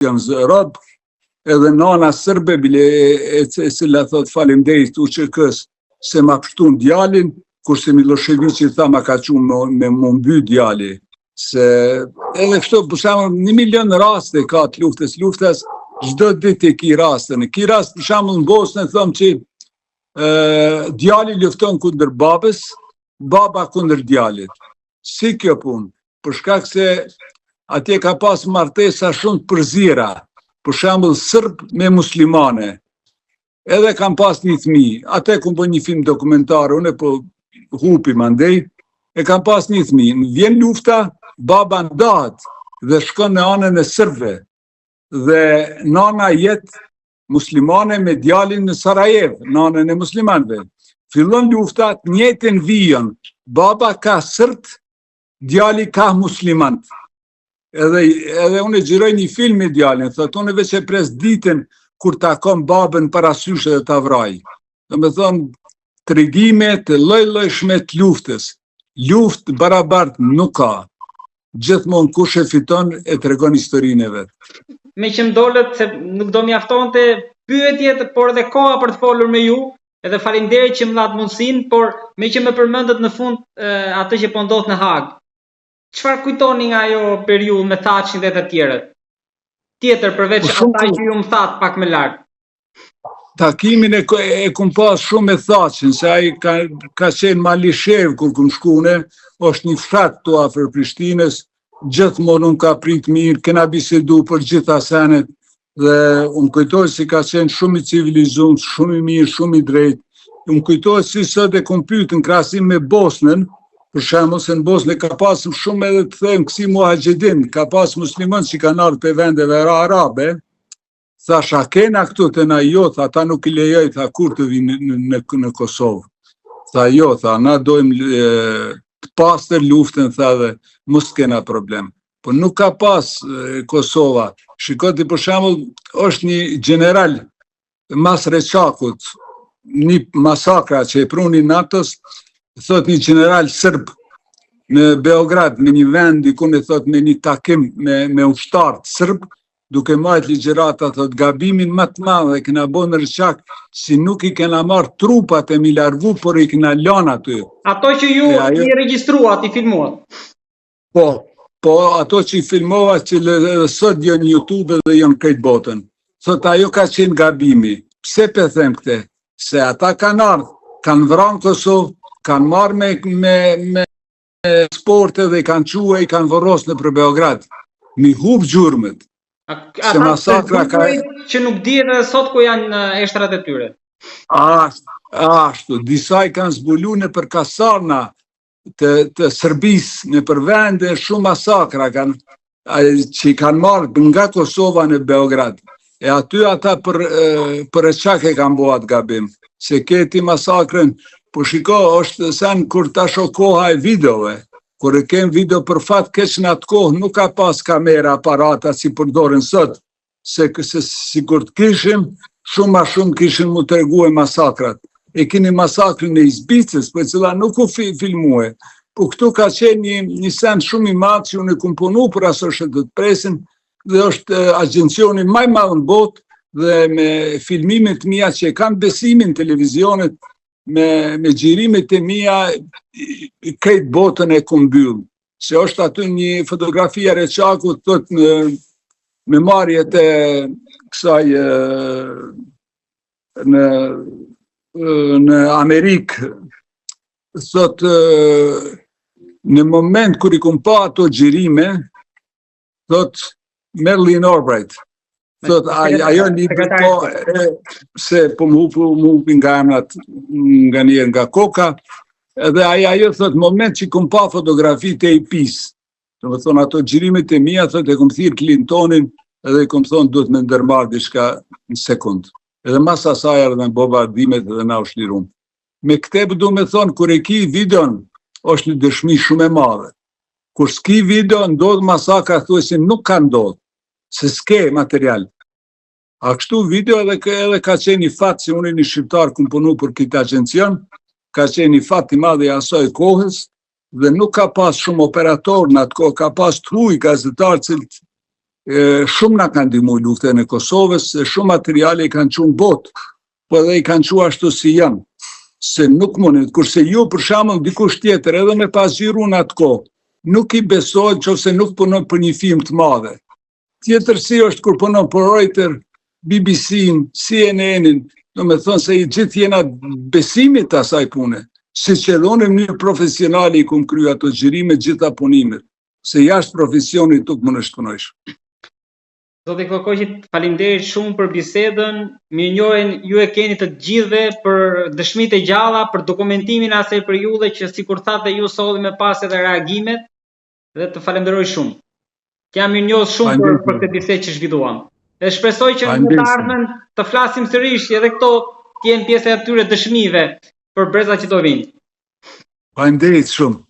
janë rob, edhe nana sërbe bile e cila thot faleminderit UÇK-s se ma pshtun djalin, kurse Miloševići tha ma ka qunë me më mby djali. Se edhe kështu, për shembull, 1 milion raste ka të luftës, çdo ditë e ki rastën. Ki rast, për shembull, në Bosnë thëmë që djali lufton kundër babës, baba kundër djalit. Si kjo punë? Për shkak se atje ka pas martesa shumë të përzira, për shembull sërb me muslimane. Edhe kam pas një fëmijë, atë ku bën një film dokumentar, unë po hupi mandej, e kam pas një fëmijë. Vjen lufta, baba ndahet dhe shkon në anën e sërbëve. Dhe nana jetë muslimane me djalin në Sarajevo, nanën e muslimanëve. Fillon lufta, të njëjtën vijën. Baba ka sërt, djali ka muslimant. Edhe unë e gjiroj një film me djalin, thotë unë veç e pres ditën kur takon babën parasysh dhe ta vraj. Do me thonë, tregime të lloj-llojshme të luftës. Luftë barabart nuk ka. Gjithmonë kush e fiton e tregon historinë e vet. Me që më dolet se nuk do mjaftonte pyetjet, por edhe koha për të folur me ju, edhe faleminderit që më dhat mundësinë, por me që më përmendët në fund atë që po ndodh në Hag. Çfarë kujtoni nga ajo periudhë me Thaçin dhe të tjerët? Tjetër përveç ata që ju më thatë pak më lart. Takimin e kum pas shumë me Thaçin, se ai ka qenë Malishev kur kum shkune, është një fshat këtu afër Prishtinës, gjithmonë unë ka prit mirë, kena bisedu për gjitha senet, dhe unë kujtoj si ka qenë shumë i civilizuar, shumë i mirë, shumë i drejtë. Unë kujtoj si sot e kum pyet në krahasim me Bosnën, për shembull se në Bosnë ka pas shumë edhe të them kësi muhaxhedin, ka pas musliman që kanë ardhur pe vendeve arabe. Thash, a kena këtu të na jo, tha, ata nuk i lejoj, tha, kur të vinë në Kosovë. Tha, jo, tha, na dojmë të pastër luftën, tha, dhe mos kena problem. Po nuk ka pas Kosova. Shikoti, për shembull, është një general mas Reçakut, një masakra që e pruni NATO-s, thot një general sërb në Beograd, me një vend, ku e thot me një takim me ushtarët sërb, duke majt ligjërata, thot gabimin më të madh e kena bën në Reçak, si nuk i kena marrë trupat e mi largu, por i kena lënë aty. Ato që ju i regjistruat, i filmuat. Po, ato që i filmova që sot janë në YouTube dhe janë krejt botën. Thot ajo ka qenë gabimi. Pse pe them këtë? Se ata kanë ardhur, kanë vranë Kosovë, kanë marrë me sporte dhe i kanë quaj, i kanë vorros në për Beograd. Mi hub gjurmët. Ata që nuk di edhe sot ku janë eshtrat e tyre. Ashtu, disa i kanë zbulu në për kasarna të Serbis, në për vende shumë masakra që i kanë marrë nga Kosova në Beograd. E aty ata për Reçak e kanë bo atë gabim. Se keti masakrën, po shiko, është sen kur ta shokoha e videove, kur e kem video për fat keq në atë kohë, nuk ka pas kamera, aparata si përdoren sot, se si kur të kishim, shumë ma shumë kishim mu të regu e masakrat. E kini masakrën e Izbicës, për cila nuk u filmue, po këtu ka qenë një sen shumë i madhë që unë e kumponu për asoshet të presin, dhe është agencioni maj madhë në botë, dhe me filmimet mija që e kam besimin televizionet, me gjirimet e mija krejt botën e kumbyll. Se është aty një fotografia Reçakut, thot në marjet e kësaj në Amerikë, thot në moment kër i kum pa ato gjirime, thot Madeleine Albright, thot, ajo një bërpo, se po më hupi nga emrat, nga njerë nga koka, edhe ajo thot, moment që kum pa fotografit e IP-s, të më thonë, ato gjirimet e mija, thot, e kum thirë Clintonin, edhe kum thonë, duhet me ndërmarë dishka në sekund. Edhe mas asaj ardhe në bombardimet edhe na u shlirum. Me këte du me thonë, kur e ki videon, është një dëshmi shumë e madhe. Kur s'ki video, ndodhë masakra, thuesin nuk ka ndodhë, se s'ke material. A kështu video edhe ka qenë një fat, se unë një shqiptar kum punu për këtë agencion, ka qenë një fat i madhe i asoj kohës, dhe nuk ka pas shumë operator në atë kohë, ka pas të huj gazetarë cilët shumë na kanë ndihmuar luftën e Kosovës, shumë materiale i kanë çuar botë, po edhe i kanë çuar ashtu si janë. Se nuk mundet, kurse ju për shembull dikush tjetër edhe me pas zhirru në atë kohë, nuk i besohet nëse nuk punon për një film të madhe. Tjetërsi është kur punon për Reuters, BBC-n, CNN-in, do me thonë se i gjithë jena besimit të asaj pune, si që edhe unë në mënyrë profesionale i kum kryu ato xhirime gjitha punimet, se jashtë profesionit nuk më nështë punojsh. Zoti Klokoqi, faleminderit shumë për bisedën. Mirënjohjen ju e keni të gjithëve për dëshmitë e gjalla, për dokumentimin e asaj periudhe që sikur thatë ju solli me pas edhe reagimet dhe të falenderoj shumë. Jam mirënjohës shumë për këtë bisedë që zhvilluam. Dhe shpresoj që në të ardhmen të flasim sërish edhe këto të jenë pjesë e atyre dëshmive për brezat që do vinë. Faleminderit shumë.